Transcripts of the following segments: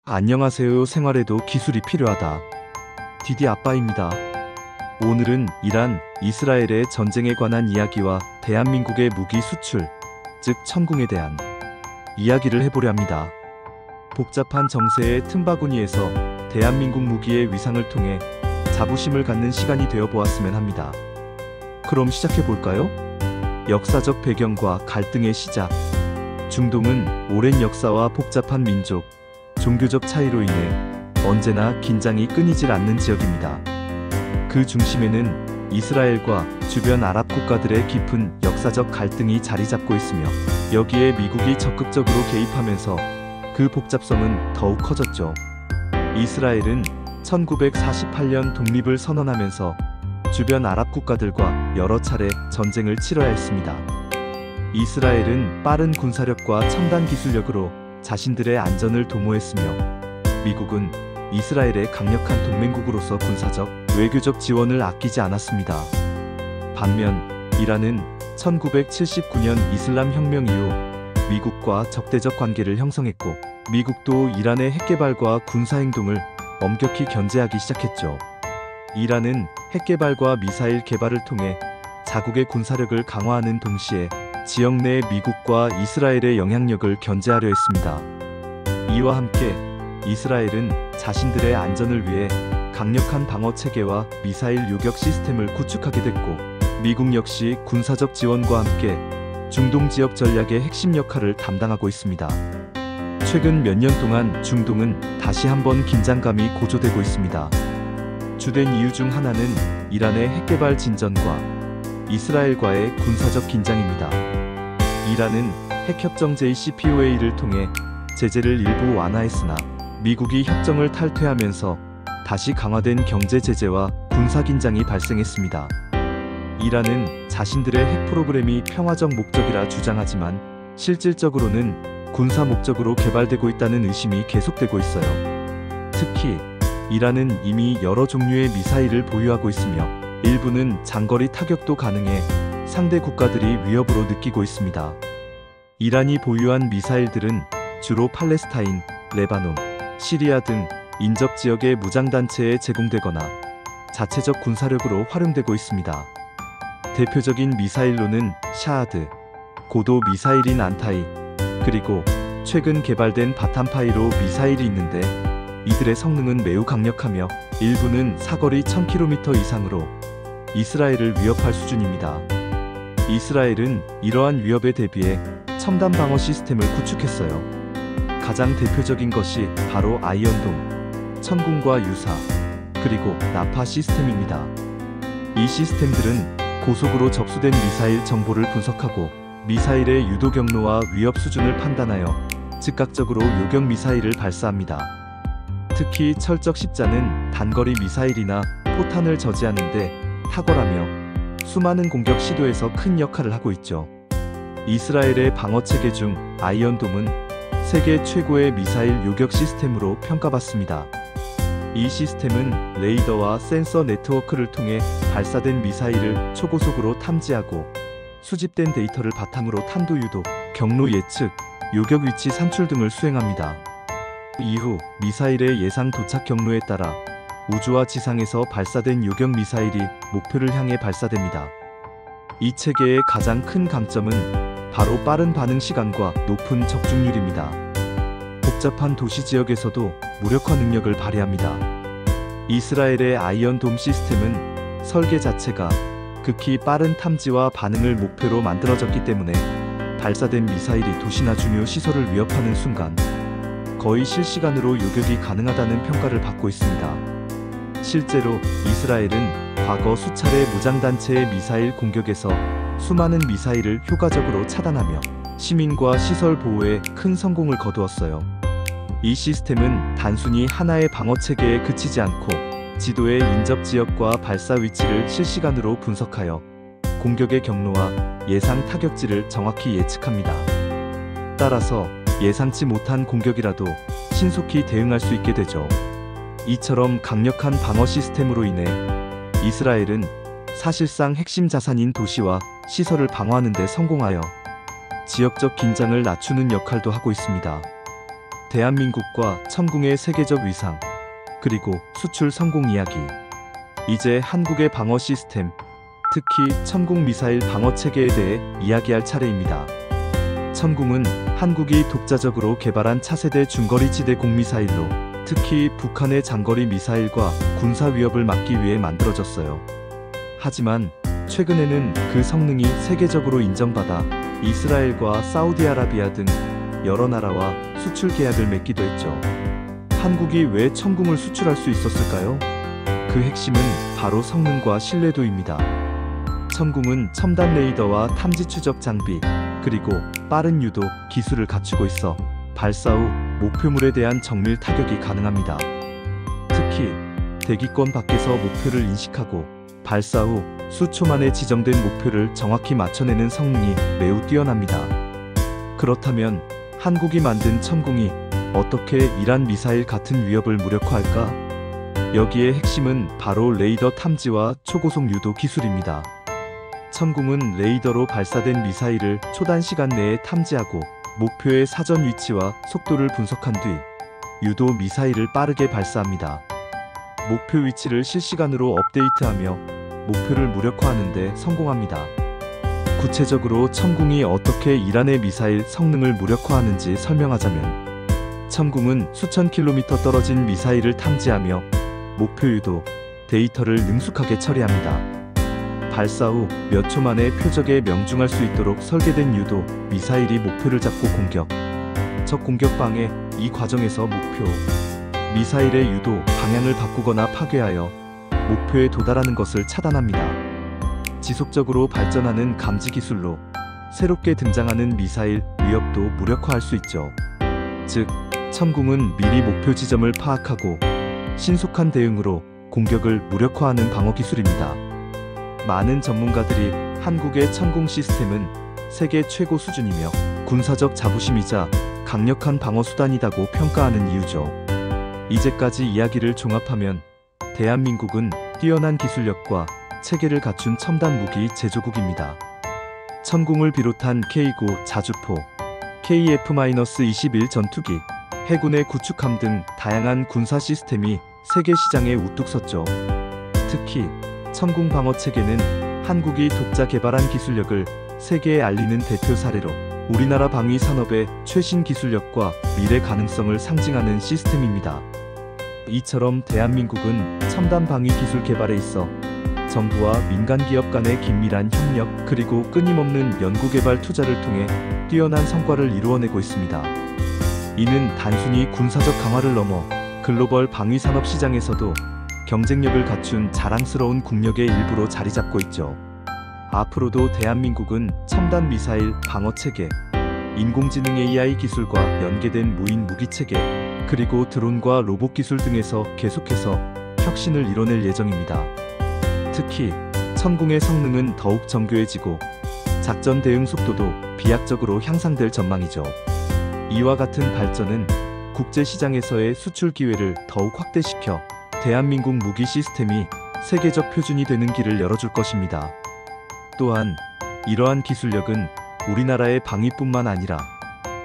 안녕하세요. 생활에도 기술이 필요하다. 디디 아빠입니다. 오늘은 이란, 이스라엘의 전쟁에 관한 이야기와 대한민국의 무기 수출, 즉 천궁에 대한 이야기를 해보려 합니다. 복잡한 정세의 틈바구니에서 대한민국 무기의 위상을 통해 자부심을 갖는 시간이 되어 보았으면 합니다. 그럼 시작해 볼까요? 역사적 배경과 갈등의 시작. 중동은 오랜 역사와 복잡한 민족, 종교적 차이로 인해 언제나 긴장이 끊이질 않는 지역입니다. 그 중심에는 이스라엘과 주변 아랍 국가들의 깊은 역사적 갈등이 자리 잡고 있으며, 여기에 미국이 적극적으로 개입하면서 그 복잡성은 더욱 커졌죠. 이스라엘은 1948년 독립을 선언하면서 주변 아랍 국가들과 여러 차례 전쟁을 치러야 했습니다. 이스라엘은 빠른 군사력과 첨단 기술력으로 자신들의 안전을 도모했으며, 미국은 이스라엘의 강력한 동맹국으로서 군사적, 외교적 지원을 아끼지 않았습니다. 반면 이란은 1979년 이슬람 혁명 이후 미국과 적대적 관계를 형성했고, 미국도 이란의 핵개발과 군사행동을 엄격히 견제하기 시작했죠. 이란은 핵개발과 미사일 개발을 통해 자국의 군사력을 강화하는 동시에 지역 내 미국과 이스라엘의 영향력을 견제하려 했습니다. 이와 함께 이스라엘은 자신들의 안전을 위해 강력한 방어 체계와 미사일 요격 시스템을 구축하게 됐고, 미국 역시 군사적 지원과 함께 중동 지역 전략의 핵심 역할을 담당하고 있습니다. 최근 몇 년 동안 중동은 다시 한번 긴장감이 고조되고 있습니다. 주된 이유 중 하나는 이란의 핵개발 진전과 이스라엘과의 군사적 긴장입니다. 이란은 핵협정 JCPOA를 통해 제재를 일부 완화했으나, 미국이 협정을 탈퇴하면서 다시 강화된 경제 제재와 군사 긴장이 발생했습니다. 이란은 자신들의 핵 프로그램이 평화적 목적이라 주장하지만 실질적으로는 군사 목적으로 개발되고 있다는 의심이 계속되고 있어요. 특히 이란은 이미 여러 종류의 미사일을 보유하고 있으며, 일부는 장거리 타격도 가능해 상대 국가들이 위협으로 느끼고 있습니다. 이란이 보유한 미사일들은 주로 팔레스타인, 레바논, 시리아 등 인접 지역의 무장단체에 제공되거나 자체적 군사력으로 활용되고 있습니다. 대표적인 미사일로는 샤하드, 고도 미사일인 안타이, 그리고 최근 개발된 바탐파이로 미사일이 있는데, 이들의 성능은 매우 강력하며 일부는 사거리 1000km 이상으로 이스라엘을 위협할 수준입니다. 이스라엘은 이러한 위협에 대비해 첨단 방어 시스템을 구축했어요. 가장 대표적인 것이 바로 아이언돔, 천궁과 유사, 그리고 나파 시스템입니다. 이 시스템들은 고속으로 접수된 미사일 정보를 분석하고 미사일의 유도 경로와 위협 수준을 판단하여 즉각적으로 요격 미사일을 발사합니다. 특히 철적 십자는 단거리 미사일이나 포탄을 저지하는데 탁월하며 수많은 공격 시도에서 큰 역할을 하고 있죠. 이스라엘의 방어체계 중 아이언돔은 세계 최고의 미사일 요격 시스템으로 평가받습니다. 이 시스템은 레이더와 센서 네트워크를 통해 발사된 미사일을 초고속으로 탐지하고, 수집된 데이터를 바탕으로 탄도 유도, 경로 예측, 요격 위치 산출 등을 수행합니다. 이후 미사일의 예상 도착 경로에 따라 우주와 지상에서 발사된 요격 미사일이 목표를 향해 발사됩니다. 이 체계의 가장 큰 강점은 바로 빠른 반응 시간과 높은 적중률입니다. 복잡한 도시 지역에서도 무력화 능력을 발휘합니다. 이스라엘의 아이언돔 시스템은 설계 자체가 극히 빠른 탐지와 반응을 목표로 만들어졌기 때문에 발사된 미사일이 도시나 중요 시설을 위협하는 순간 거의 실시간으로 요격이 가능하다는 평가를 받고 있습니다. 실제로 이스라엘은 과거 수차례 무장단체의 미사일 공격에서 수많은 미사일을 효과적으로 차단하며 시민과 시설 보호에 큰 성공을 거두었어요. 이 시스템은 단순히 하나의 방어체계에 그치지 않고 지도의 인접 지역과 발사 위치를 실시간으로 분석하여 공격의 경로와 예상 타격지를 정확히 예측합니다. 따라서 예상치 못한 공격이라도 신속히 대응할 수 있게 되죠. 이처럼 강력한 방어 시스템으로 인해 이스라엘은 사실상 핵심 자산인 도시와 시설을 방어하는 데 성공하여 지역적 긴장을 낮추는 역할도 하고 있습니다. 대한민국과 천궁의 세계적 위상, 그리고 수출 성공 이야기. 이제 한국의 방어 시스템, 특히 천궁 미사일 방어 체계에 대해 이야기할 차례입니다. 천궁은 한국이 독자적으로 개발한 차세대 중거리 지대 공미사일로 특히 북한의 장거리 미사일과 군사 위협을 막기 위해 만들어졌어요. 하지만 최근에는 그 성능이 세계적으로 인정받아 이스라엘과 사우디아라비아 등 여러 나라와 수출 계약을 맺기도 했죠. 한국이 왜 천궁을 수출할 수 있었을까요? 그 핵심은 바로 성능과 신뢰도입니다. 천궁은 첨단 레이더와 탐지 추적 장비, 그리고 빠른 유도 기술을 갖추고 있어 발사 후 목표물에 대한 정밀 타격이 가능합니다. 특히 대기권 밖에서 목표를 인식하고 발사 후 수초 만에 지정된 목표를 정확히 맞춰내는 성능이 매우 뛰어납니다. 그렇다면 한국이 만든 천궁이 어떻게 이란 미사일 같은 위협을 무력화할까? 여기에 핵심은 바로 레이더 탐지와 초고속 유도 기술입니다. 천궁은 레이더로 발사된 미사일을 초단 시간 내에 탐지하고 목표의 사전 위치와 속도를 분석한 뒤 유도 미사일을 빠르게 발사합니다. 목표 위치를 실시간으로 업데이트하며 목표를 무력화하는 데 성공합니다. 구체적으로 천궁이 어떻게 이란의 미사일 성능을 무력화하는지 설명하자면, 천궁은 수천 킬로미터 떨어진 미사일을 탐지하며 목표 유도 데이터를 능숙하게 처리합니다. 발사 후 몇 초 만에 표적에 명중할 수 있도록 설계된 유도 미사일이 목표를 잡고 공격, 적 공격 방해. 이 과정에서 목표 미사일의 유도 방향을 바꾸거나 파괴하여 목표에 도달하는 것을 차단합니다. 지속적으로 발전하는 감지 기술로 새롭게 등장하는 미사일 위협도 무력화할 수 있죠. 즉, 천궁은 미리 목표 지점을 파악하고 신속한 대응으로 공격을 무력화하는 방어 기술입니다. 많은 전문가들이 한국의 천궁 시스템은 세계 최고 수준이며 군사적 자부심이자 강력한 방어 수단이라고 평가하는 이유죠. 이제까지 이야기를 종합하면 대한민국은 뛰어난 기술력과 체계를 갖춘 첨단 무기 제조국입니다. 천궁을 비롯한 K9 자주포, KF-21 전투기, 해군의 구축함 등 다양한 군사 시스템이 세계 시장에 우뚝 섰죠. 특히 천궁 방어 체계는 한국이 독자 개발한 기술력을 세계에 알리는 대표 사례로 우리나라 방위 산업의 최신 기술력과 미래 가능성을 상징하는 시스템입니다. 이처럼 대한민국은 첨단 방위 기술 개발에 있어 정부와 민간 기업 간의 긴밀한 협력, 그리고 끊임없는 연구개발 투자를 통해 뛰어난 성과를 이루어내고 있습니다. 이는 단순히 군사적 강화를 넘어 글로벌 방위 산업 시장에서도 경쟁력을 갖춘 자랑스러운 국력의 일부로 자리 잡고 있죠. 앞으로도 대한민국은 첨단 미사일 방어 체계, 인공지능 AI 기술과 연계된 무인 무기 체계, 그리고 드론과 로봇 기술 등에서 계속해서 혁신을 이뤄낼 예정입니다. 특히 천궁의 성능은 더욱 정교해지고 작전 대응 속도도 비약적으로 향상될 전망이죠. 이와 같은 발전은 국제 시장에서의 수출 기회를 더욱 확대시켜 대한민국 무기 시스템이 세계적 표준이 되는 길을 열어줄 것입니다. 또한 이러한 기술력은 우리나라의 방위뿐만 아니라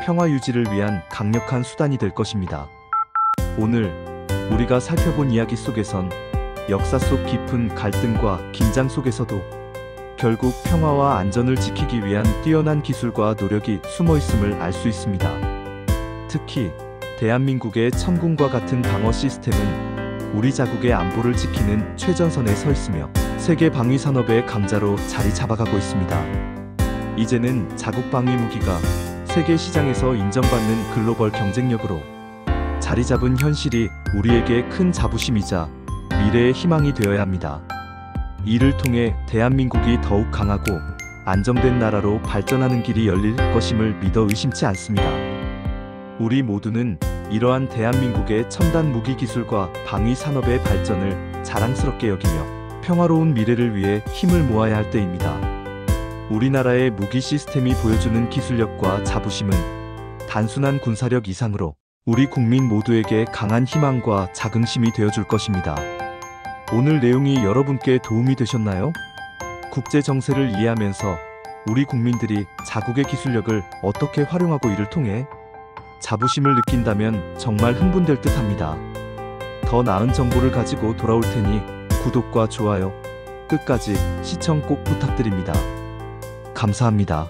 평화 유지를 위한 강력한 수단이 될 것입니다. 오늘 우리가 살펴본 이야기 속에선 역사 속 깊은 갈등과 긴장 속에서도 결국 평화와 안전을 지키기 위한 뛰어난 기술과 노력이 숨어 있음을 알 수 있습니다. 특히 대한민국의 천궁과 같은 방어 시스템은 우리 자국의 안보를 지키는 최전선에 서 있으며 세계 방위 산업의 강자로 자리 잡아가고 있습니다. 이제는 자국 방위 무기가 세계 시장에서 인정받는 글로벌 경쟁력으로 자리 잡은 현실이 우리에게 큰 자부심이자 미래의 희망이 되어야 합니다. 이를 통해 대한민국이 더욱 강하고 안정된 나라로 발전하는 길이 열릴 것임을 믿어 의심치 않습니다. 우리 모두는 이러한 대한민국의 첨단 무기 기술과 방위 산업의 발전을 자랑스럽게 여기며 평화로운 미래를 위해 힘을 모아야 할 때입니다. 우리나라의 무기 시스템이 보여주는 기술력과 자부심은 단순한 군사력 이상으로 우리 국민 모두에게 강한 희망과 자긍심이 되어줄 것입니다. 오늘 내용이 여러분께 도움이 되셨나요? 국제 정세를 이해하면서 우리 국민들이 자국의 기술력을 어떻게 활용하고 이를 통해 자부심을 느낀다면 정말 흥분될 듯 합니다. 더 나은 정보를 가지고 돌아올 테니 구독과 좋아요, 끝까지 시청 꼭 부탁드립니다. 감사합니다.